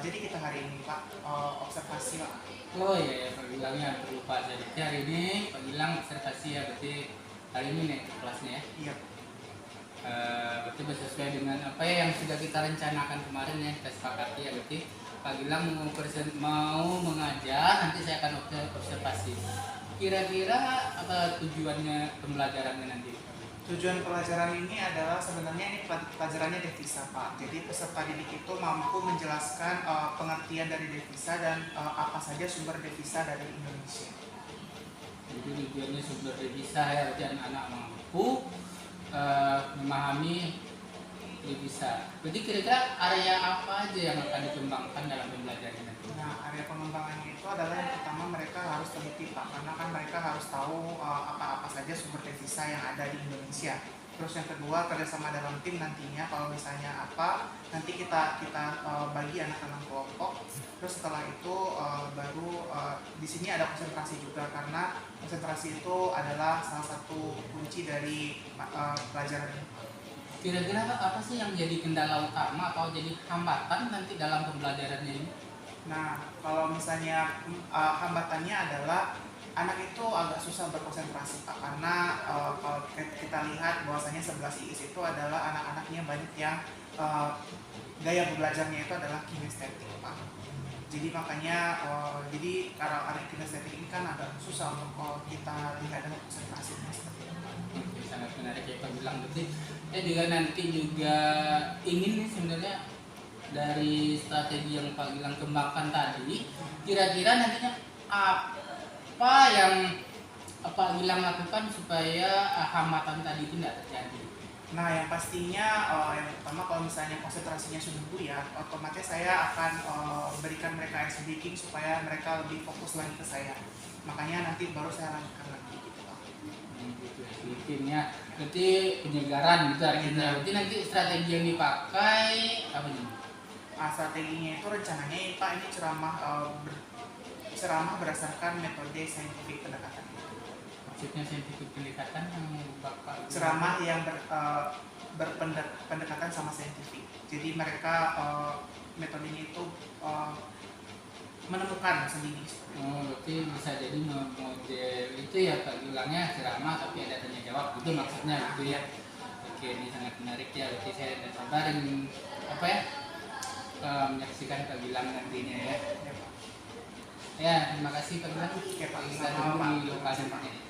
jadi kita hari ini Pak? Observasi Pak. Oh iya, Pak Gilangnya terlupa saya. Jadi hari ini Pak Gilang observasi ya, berarti hari ini nih kelasnya ya. Iya. Berarti sesuai dengan apa ya yang sudah kita rencanakan kemarin ya, kita sepakati ya. Berarti Pak Gilang mau mengajar, nanti saya akan observasi. Kira-kira apa tujuannya pembelajarannya nanti? Tujuan pelajaran ini adalah sebenarnya ini pelajarannya devisa Pak. Jadi peserta didik itu mampu menjelaskan pengertian dari devisa dan apa saja sumber devisa dari Indonesia. Jadi tujuannya sumber devisa ya, berarti anak-anak mampu memahami devisa. Berarti kira-kira area apa aja yang akan dikembangkan dalam pembelajaran nanti? Nah, area pengembangannya itu adalah yang pertama mereka harus teliti Pak, karena kan mereka harus tahu apa-apa saja sumber devisa yang ada di Indonesia. Terus yang kedua, kerjasama dalam tim nantinya kalau misalnya apa, nanti kita bagi anak-anak kelompok. Terus setelah itu baru di sini ada konsentrasi juga, karena konsentrasi itu adalah salah satu kunci dari pelajaran ini. Kira-kira apa sih yang jadi kendala utama atau jadi hambatan nanti dalam pembelajarannya ini? Nah, kalau misalnya hambatannya adalah anak itu agak susah berkonsentrasi Pak, karena kalau kita lihat bahwasanya 11 IIS itu adalah anak-anaknya banyak yang gaya belajarnya itu adalah kinestetik Pak. Jadi makanya jadi kalau anak kinestetik ini kan agak susah untuk kita lihat dengan konsentrasinya seperti itu. Oke, sangat menarik ya Pak Gilang. Berarti juga nanti juga ingin nih sebenarnya dari strategi yang Pak Gilang kembangkan tadi, kira-kira nantinya apa yang Pak Gilang lakukan supaya hambatan tadi itu tidak terjadi? Nah, yang pastinya yang pertama kalau misalnya konsentrasinya sudah buyar, otomatis saya akan berikan mereka ice breaking supaya mereka lebih fokus lagi ke saya. Makanya nanti baru saya lanjutkan lagi gitu Pak. Bikinnya, berarti penyegaran gitu artinya. Berarti nanti strategi yang dipakai apa nih? Strateginya itu rencananya Pak ini ceramah berdasarkan metode saintifik pendekatan. Maksudnya saintifik pendekatan yang Bapak? Ceramah yang berpendekatan sama saintifik. Jadi mereka metodenya itu menemukan sendiri. Oh, berarti bisa jadi model itu ya Pak Gilangnya ceramah tapi ada tanya jawab gitu maksudnya gitu ya. Oke, ini sangat menarik ya. Berarti saya tidak sabar dan apa ya menyaksikan Pak Gilang nantinya ya. Ya, terima kasih Pak Gilang. Oke Pak, Kita sama-sama, tunggu di Pak. lokasi ini.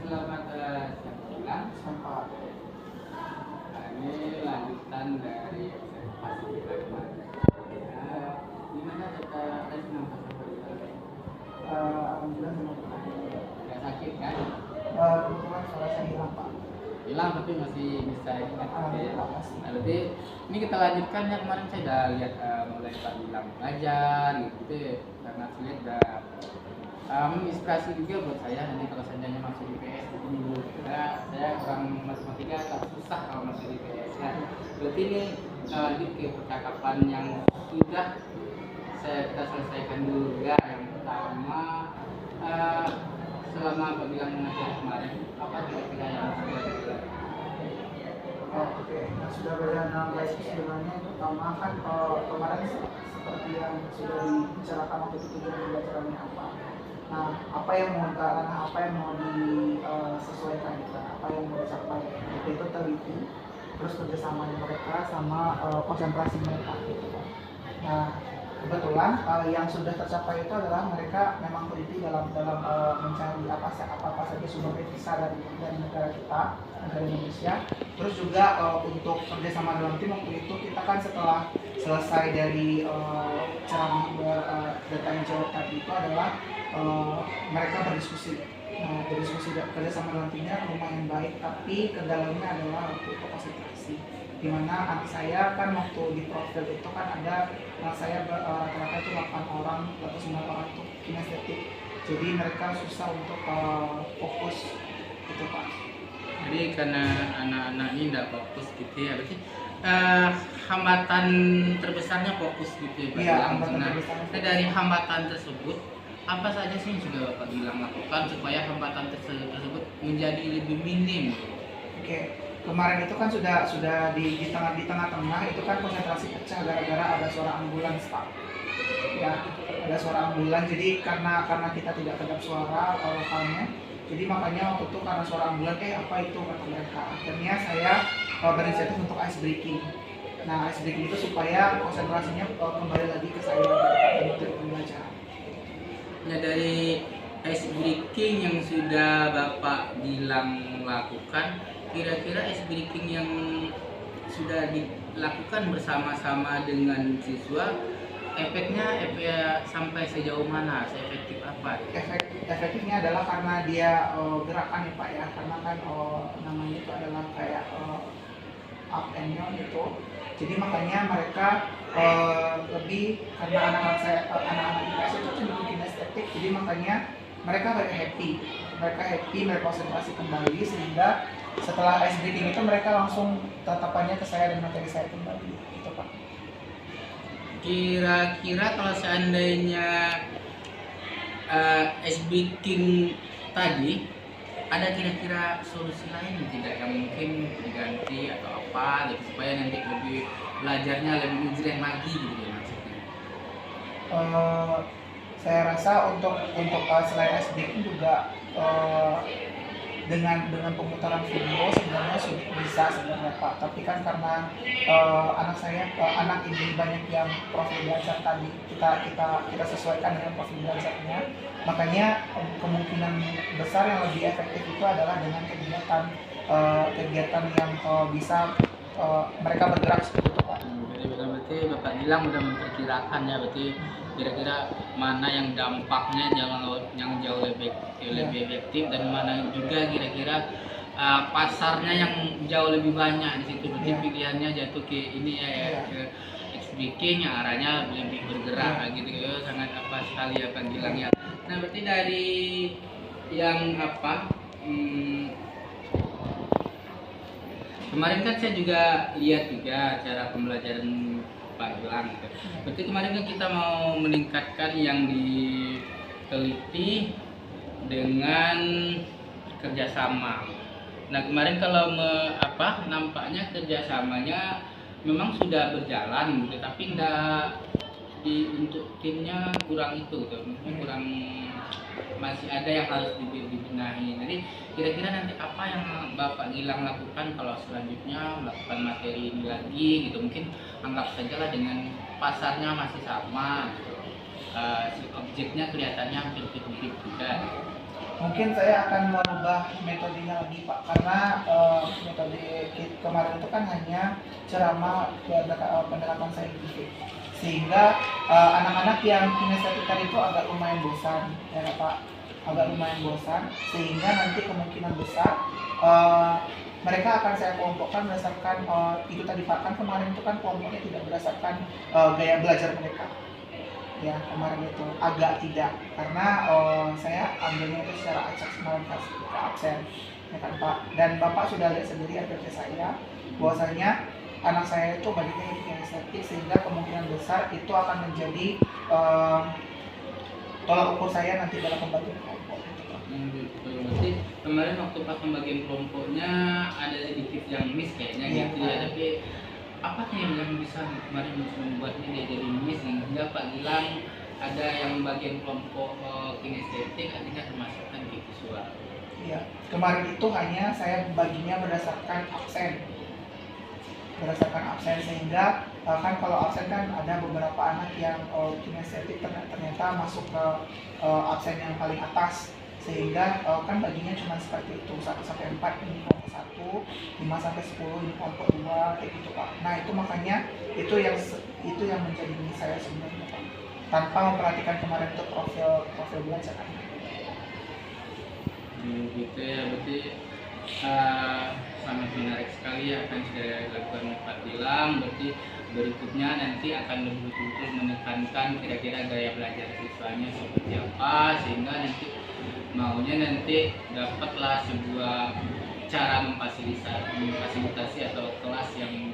Selamat siang Pak Gilang. Sampai. Nah, ini lanjutan dari observasi kita kemarin. Gimana data senang Pak Gilang? Alhamdulillah memang Nggak sakit kan? kebetulan suara saya hilang Pak. Hilang tapi masih bisa ingat gitu ya. Alhamdulillah masih. Nah, berarti ini kita lanjutkan ya, kemarin saya udah lihat mulai Pak Gilang mengajar gitu ya, karena saya lihat udah menginspirasi juga buat saya nanti kalau seandainya masuk di PS itu dulu karena saya kurang matematika agak susah kalau masuk di PS ya. Berarti ini lanjut ke percakapan yang sudah kita selesaikan dulu ya. Yang pertama selama Pak Gilang mengajar kemarin apa kira-kira yang sudah dilakukan? Oke, nah, sudah berjalan dengan baik sebenarnya. Yang pertama kan kemarin seperti yang sudah dibicarakan waktu itu tujuan pembelajarannya apa. Nah, apa yang mau disesuaikan gitu, apa yang mau dicapai, itu teliti, terus kerjasama mereka sama konsentrasi mereka gitu kan. Nah, kebetulan yang sudah tercapai itu adalah mereka memang teliti dalam mencari apa saja sumber devisa dari negara kita, negara Indonesia. Terus juga untuk kerjasama dalam tim waktu itu kita kan setelah selesai dari ceramah data yang jawab tadi itu adalah mereka berdiskusi Nah, dari diskusi kerja sama dengan timnya lumayan baik, tapi kendalanya adalah waktu itu konsentrasi. Dimana anak saya kan waktu di profil itu kan ada anak saya rata-rata itu 8 orang atau 9 orang itu kinestetik. Jadi mereka susah untuk fokus gitu Pak. Jadi karena anak-anak ini tidak fokus gitu ya, berarti hambatan terbesarnya fokus gitu ya Pak Iya, Gilang. hambatan Nah, terbesarnya nah, dari hambatan tersebut apa saja sih yang sudah Bapak Gilang lakukan supaya hambatan tersebut menjadi lebih minim? Oke, kemarin itu kan sudah di tengah-tengah itu kan konsentrasi pecah gara-gara ada suara ambulans Pak. Ya, ada suara ambulans. Jadi karena kita tidak kedap suara lokalnya, jadi makanya waktu itu karena suara ambulans apa itu kata mereka. Akhirnya saya berinisiatif untuk ice breaking. Nah, ice breaking itu supaya konsentrasinya kembali lagi ke saya untuk pembelajaran. Nah, dari ice breaking yang sudah Bapak Gilang lakukan, kira-kira ice breaking yang sudah dilakukan bersama-sama dengan siswa, efeknya sampai sejauh mana, seefektif apa? Efektifnya adalah karena dia gerakan ya Pak ya, karena kan namanya itu adalah kayak up and down gitu. Jadi makanya mereka lebih, karena anak-anak IPS itu cenderung kinestetik, jadi makanya mereka happy, mereka konsentrasi kembali, sehingga setelah ice breaking itu mereka langsung tatapannya ke saya dan materi saya kembali gitu Pak. Kira-kira kalau seandainya ice breaking tadi ada kira-kira solusi lain tidak yang mungkin diganti atau apa gitu supaya nanti lebih belajarnya lebih menjreng lagi gitu ya maksudnya? Saya rasa untuk selain ice breaking juga dengan pemutaran video sebenarnya sudah bisa sebenarnya Pak, tapi kan karena anak ini banyak yang profil belajar tadi kita sesuaikan dengan profil belajarnya, makanya kemungkinan besar yang lebih efektif itu adalah dengan kegiatan yang bisa mereka bergerak seperti itu Pak. Berarti Bapak Gilang udah memperkirakan ya, berarti kira-kira mana yang dampaknya yang jauh lebih efektif dan mana juga kira-kira pasarnya yang jauh lebih banyak di situ. Berarti pilihannya jatuh ke ini ya, ke speaking yang arahnya lebih bergerak gitu ya, sangat apa sekali ya Pak Gilang ya. Nah, berarti dari yang kemarin kan saya juga lihat juga cara pembelajaran Pak Gilang gitu. Berarti kemarin kan kita mau meningkatkan yang diteliti dengan kerjasama. Nah, kemarin kalau nampaknya kerjasamanya memang sudah berjalan gitu, tapi untuk timnya kurang itu gitu. Kurang, masih ada yang harus dibenahi. Jadi kira-kira nanti apa yang Bapak Gilang lakukan kalau selanjutnya melakukan materi ini lagi gitu, mungkin anggap saja lah dengan pasarnya masih sama gitu. Si objeknya kelihatannya hampir mirip juga. Mungkin saya akan merubah metodenya lagi Pak, karena metode kemarin itu kan hanya ceramah pendekatan saintifik, sehingga anak-anak yang kinestetik tadi itu agak lumayan bosan ya Pak, sehingga nanti kemungkinan besar mereka akan saya kelompokkan berdasarkan itu tadi Pak, kan kemarin itu kan kelompoknya tidak berdasarkan gaya belajar mereka. Ya, kemarin itu agak tidak, karena saya ambilnya itu secara acak semalam ke absen ya kan Pak, dan Bapak sudah lihat sendiri RPP saya bahwasanya anak saya itu banyaknya kinestetik, sehingga kemungkinan besar itu akan menjadi tolak ukur saya nanti dalam pembagian kelompok gitu Pak. Berarti kemarin waktu pas pembagian kelompoknya ada sedikit yang miss kayaknya gitu ya, tapi apa sih yang bisa kemarin membuatnya dia jadi miss hingga Pak Gilang ada yang bagian kelompok kinestetik artinya termasukkan di visual? Iya, kemarin itu hanya saya baginya berdasarkan absen, sehingga kan kalau absen kan ada beberapa anak yang kinestetik ternyata masuk ke absen yang paling atas, sehingga kan baginya cuma seperti itu, 1-4 ini kelompok 1, 5-10 ini kelompok 2 kayak gitu Pak. Nah, itu makanya itu yang menjadi miss saya sebenarnya Pak, tanpa memperhatikan kemarin itu profil belajar. Gitu ya, berarti sangat menarik sekali ya apa yang sudah dilakukan Pak Gilang. Berarti berikutnya nanti akan lebih betul-betul menekankan kira-kira gaya belajar siswanya seperti apa, sehingga nanti maunya nanti dapatlah sebuah cara memfasilitasi atau kelas yang